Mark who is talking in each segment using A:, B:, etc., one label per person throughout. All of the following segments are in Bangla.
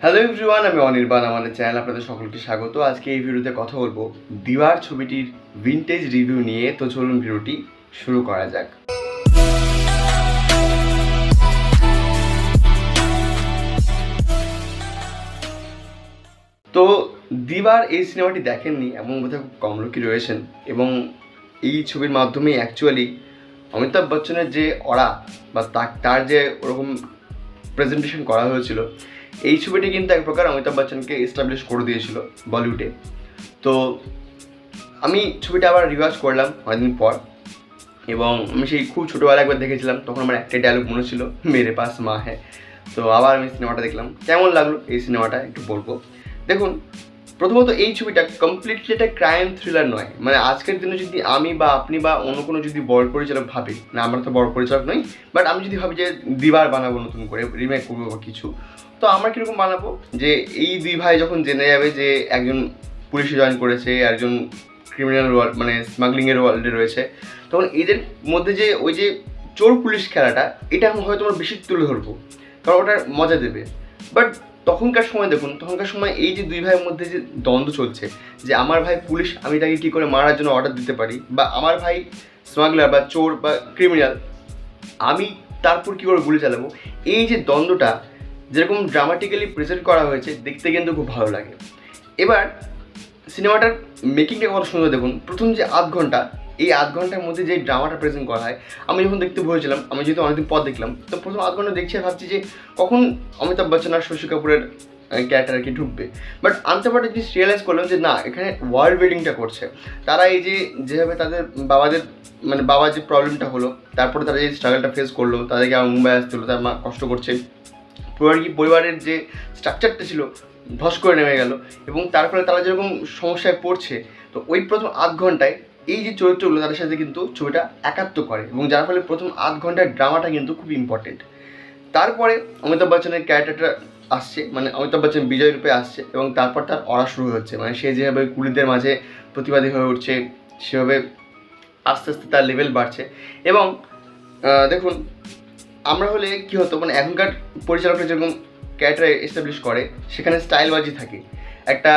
A: হ্যালো এভরিওয়ান, আমি অনির্বাণ। আমাদের চ্যানেল আপনাদের সকলকে স্বাগত। আজকে এই ভিডিওতে কথা বলবো দিওয়ার ছবিটির ভিনটেজ রিভিউ নিয়ে। তো চলুন ভিডিওটি শুরু করা যাক। তো দিওয়ার এই সিনেমাটি দেখেননি এবং বোধহয় খুব কম লোকই রয়েছেন, এবং এই ছবির মাধ্যমে অ্যাকচুয়ালি অমিতাভ বচ্চনের যে অরা বা তার যে ওরকম প্রেজেন্টেশন করা হয়েছিল, এই ছবিটি কিন্তু এক প্রকার অমিতাভ বচ্চনকে এস্টাবলিশ করে দিয়েছিল বলিউডে। তো আমি ছবিটা আবার রিওয়াজ করলাম অনেকদিন পর, এবং আমি সেই খুব ছোটোবেলা একবার দেখেছিলাম। তখন আমার একটাই ডায়লগ মনে ছিল, মেরে পাস মা হ্যাঁ। তো আবার আমি সিনেমাটা দেখলাম। কেমন লাগলো এই সিনেমাটা একটু বলবো। দেখুন, প্রথমত এই ছবিটা কমপ্লিটলি একটা ক্রাইম থ্রিলার নয়। মানে আজকের দিনে যদি আমি বা আপনি বা অন্য কোনো যদি বড় পরিচালক ভাবি, না আমরা তো বড় পরিচালক নই, বাট আমি যদি ভাবি যে দিবার বানাবো, নতুন করে রিমেক করবো বা কিছু, তো আমরা কীরকম বানাবো যে এই দুই ভাই যখন জেনে যাবে যে একজন পুলিশে জয়েন করেছে, একজন ক্রিমিনাল ওয়ার্ল্ড মানে স্মাগলিংয়ের ওয়ার্ল্ডে রয়েছে, তখন এদের মধ্যে যে ওই যে চোর পুলিশ খেলাটা, এটা আমি হয়তো আমরা বেশি তুলে ধরবো, কারণ ওটার মজা দেবে। বাট তখনকার সময় দেখুন, তখনকার সময় এই যে দুই ভাইয়ের মধ্যে যে দ্বন্দ্ব চলছে, যে আমার ভাই পুলিশ, আমি তাকে কী করে মারার জন্য অর্ডার দিতে পারি, বা আমার ভাই স্মাগলার বা চোর বা ক্রিমিনাল, আমি তারপর কী করে গুলি চালাবো, এই যে দ্বন্দ্বটা যেরকম ড্রামাটিক্যালি প্রেজেন্ট করা হয়েছে, দেখতে কিন্তু খুব ভালো লাগে। এবার সিনেমাটার মেকিংটা কত সুন্দর দেখুন। প্রথম যে আধ ঘন্টা, এই আধ ঘন্টার মধ্যে যে ড্রামাটা প্রেজেন্ট করা হয়, আমি যখন দেখতে বলেছিলাম, আমি যেহেতু অনেকদিন পর দেখলাম, তো প্রথম আধ ঘন্টা দেখছি ভাবছি যে কখন অমিতাভ বচ্চন আর শশী কাপুরের ক্যারেক্টার আর কি ঢুকবে। বাট আনতে পারতে জিনিস রিয়েলাইজ করলাম যে না, এখানে ওয়ার্ল্ড বিল্ডিংটা করছে তারা। এই যে যেভাবে তাদের বাবাদের মানে বাবার যে প্রবলেমটা হলো, তারপরে তারা যে স্ট্রাগলটা ফেস করলো, তাদেরকে আমার মুম্বাই আসতে হলো, তার মা কষ্ট করছে, পরিবারের যে স্ট্রাকচারটা ছিল ধস করে নেমে গেল, এবং তার ফলে তারা যেরকম সমস্যায় পড়ছে, তো ওই প্রথম আধ ঘন্টায় এই যে চরিত্রগুলো তাদের সাথে কিন্তু ছবিটা একাত্ম করে, এবং যার ফলে প্রথম আধ ঘন্টার ড্রামাটা কিন্তু খুব ইম্পর্টেন্ট। তারপরে অমিতাভ বচ্চনের ক্যারেক্টারটা আসছে, মানে অমিতাভ বচ্চন বিজয় রূপে আসছে, এবং তারপর তার অরা শুরু হচ্ছে। মানে সে যেভাবে কুলিদের মাঝে প্রতিবাদী হয়ে উঠছে, সেভাবে আস্তে আস্তে তার লেভেল বাড়ছে। এবং দেখুন, আমরা হলে কী হতো, মানে এখনকার পরিচালকরা যেরকম ক্যারেক্টার এস্টাবলিশ করে, সেখানে স্টাইলবাজি থাকে, একটা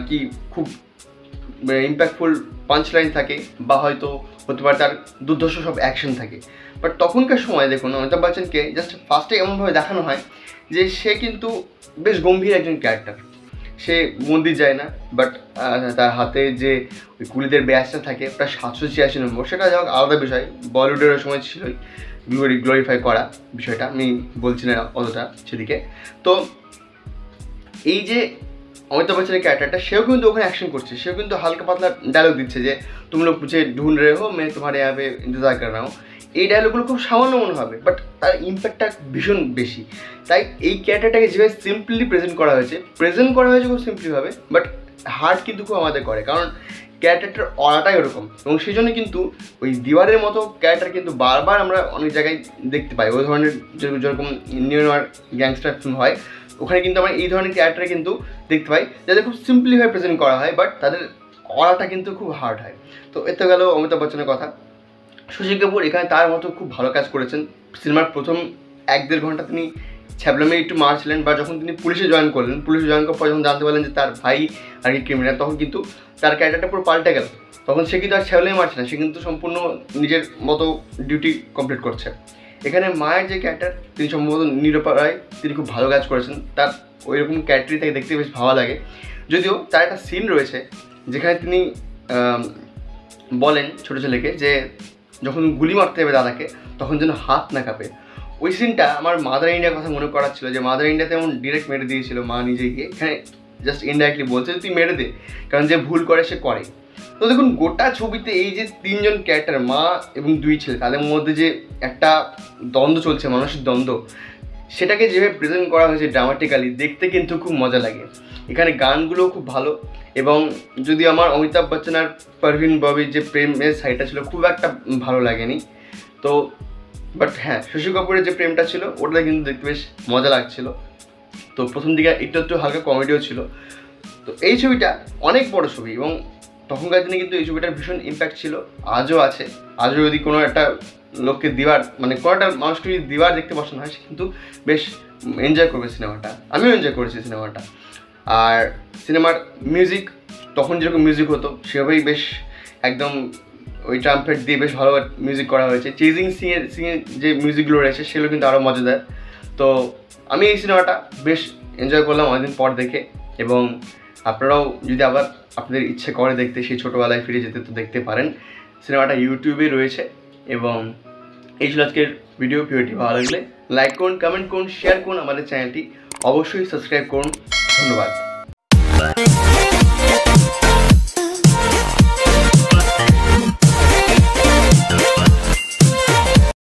A: কি খুব ইম্প্যাক্টফুল পাঞ্চ লাইন থাকে, বা হয়তো হতে পারে তার দুর্ধর্ষ সব অ্যাকশন থাকে। বাট তখনকার সময় দেখুন, অমিতাভ বচ্চনকে জাস্ট ফার্স্টে এমনভাবে দেখানো হয় যে সে কিন্তু বেশ গম্ভীর একজন ক্যারেক্টার। সে মন্দির যায় না, বাট তার হাতে যে ওই কুলিদের ব্যাচটা থাকে, ওটা 786 নম্বর, সেটা যাক আলাদা বিষয়, বলিউডের সময় ছিলই গ্লোরিফাই করা বিষয়টা, আমি বলছি না অতটা সেদিকে। তো এই যে অমিতাভ বচ্চনের ক্যারেক্টারটা, সেও কিন্তু ওখানে অ্যাকশন করছে, সেও কিন্তু হালকা পাতলা ডায়লগ দিচ্ছে যে তুম লোগ মুঝে ঢুঁढ रहे हो, मैं तुम्हारे यहाँ पे इंतजार कर रहा हूँ। এই ডায়লগগুলো খুব সামান্য মনে হবে, বাট তার ইম্প্যাক্টটা ভীষণ বেশি। তাই এই ক্যারেক্টারটাকে যেভাবে সিম্পলি প্রেজেন্ট করা হয়েছে খুব সিম্পলিভাবে, বাট হার্ট কিন্তু খুব আমাদের করে, কারণ ক্যারেক্টারটার অরাটাই ওরকম। এবং সেই জন্য কিন্তু ওই দিওয়ারের মতো ক্যারেক্টার কিন্তু বারবার আমরা অনেক জায়গায় দেখতে পাই। ওই ধরনের যেরকম নিউ নোয়ার গ্যাংস্টার ফিল্ম হয়, ওখানে কিন্তু আমরা এই ধরনের ক্যারেক্টার কিন্তু দেখতে পাই, যাদের খুব সিম্পলিভাবে প্রেজেন্ট করা হয়, বাট তাদের অরাটা কিন্তু খুব হার্ড হয়। তো এতে গেল অমিতাভ বচ্চনের কথা। শশী কাপুর এখানে তার মতো খুব ভালো কাজ করেছেন। সিনেমার প্রথম 1-1.5 ঘন্টা তিনি ছ্যাবলামে একটু মারছিলেন, বা যখন তিনি পুলিশে জয়েন করলেন, পুলিশে জয়েন করার পর যখন জানতে পারলেন যে তার ভাই আর কি ক্রিমিনাল, তখন কিন্তু তার ক্যারেক্টারটা পুরো পাল্টে গেল। তখন সে কিন্তু আর ছ্যাবলামে মারছে না, সে কিন্তু সম্পূর্ণ নিজের মতো ডিউটি কমপ্লিট করছে। এখানে মায়ের যে ক্যারেক্টার, তিনি সম্ভবত নিরুপায়, তিনি খুব ভালো কাজ করেছেন। তার ওই রকম ক্যারেক্টারই তাকে দেখতে বেশ ভালো লাগে। যদিও তার একটা সিন রয়েছে যেখানে তিনি বলেন ছোটো ছেলেকে যে যখন গুলি মারতে হবে দাদাকে, তখন যেন হাত না কাঁপে। ওই সিনটা আমার মাদার ইন্ডিয়ার কথা মনে করাচ্ছিল, যে মাদার ইন্ডিয়াতে এমন ডিরেক্ট মেরে দিয়েছিল মা নিজে গিয়ে, এখানে জাস্ট ইনডাইরেক্টলি বলছে যে তুই মেরে দে, কারণ যে ভুল করে সে করে। তো দেখুন, গোটা ছবিতে এই যে 3 জন ক্যারেক্টার, মা এবং 2 ছেলে, তাদের মধ্যে যে একটা দ্বন্দ্ব চলছে, মানসিক দ্বন্দ্ব, সেটাকে যেভাবে প্রেজেন্ট করা হয়েছে ড্রামাটিক্যালি, দেখতে কিন্তু খুব মজা লাগে। এখানে গানগুলোও খুব ভালো। এবং যদি আমার অমিতাভ বচ্চন আর পারভিন ববির যে প্রেমের সাইডটা ছিল, খুব একটা ভালো লাগেনি। তো বাট হ্যাঁ, শশী কাপুরের যে প্রেমটা ছিল, ওটা কিন্তু দেখতে বেশ মজা লাগছিল। তো প্রথম দিকে একটু হালকা কমেডিও ছিল। তো এই ছবিটা অনেক বড় ছবি, এবং তখনকার দিনে কিন্তু এই ছবিটার ভীষণ ইম্প্যাক্ট ছিল, আজও আছে। আজও যদি কোনো একটা লোককে দিওয়ার, মানে কোনো একটা মানুষকে যদি দিওয়ার দেখতে পছন্দ হয়, সে কিন্তু বেশ এনজয় করবে সিনেমাটা। আমিও এনজয় করেছি সিনেমাটা। আর সিনেমার মিউজিক তখন যেরকম মিউজিক হতো সেভাবেই বেশ একদম ওই ট্রাম্পেট দিয়ে বেশ ভালো মিউজিক করা হয়েছে। চেজিং সিংয়ের যে মিউজিকগুলো রয়েছে সেগুলো কিন্তু আরও মজাদার। তো আমি এই সিনেমাটা বেশ এনজয় করলাম অনেকদিন পর দেখে, এবং আপনারাও যদি আবার আপনাদের ইচ্ছে করে দেখতে সেই ছোটোবেলায় ফিরে যেতে তো দেখতে পারেন। সিনেমাটা ইউটিউবে রয়েছে। এবং এই ছিল আজকের ভিডিওটি ভালো লাগলে লাইক করুন, কমেন্ট করুন, শেয়ার করুন। আমাদের চ্যানেলটি অবশ্যই সাবস্ক্রাইব করুন। ধন্যবাদ।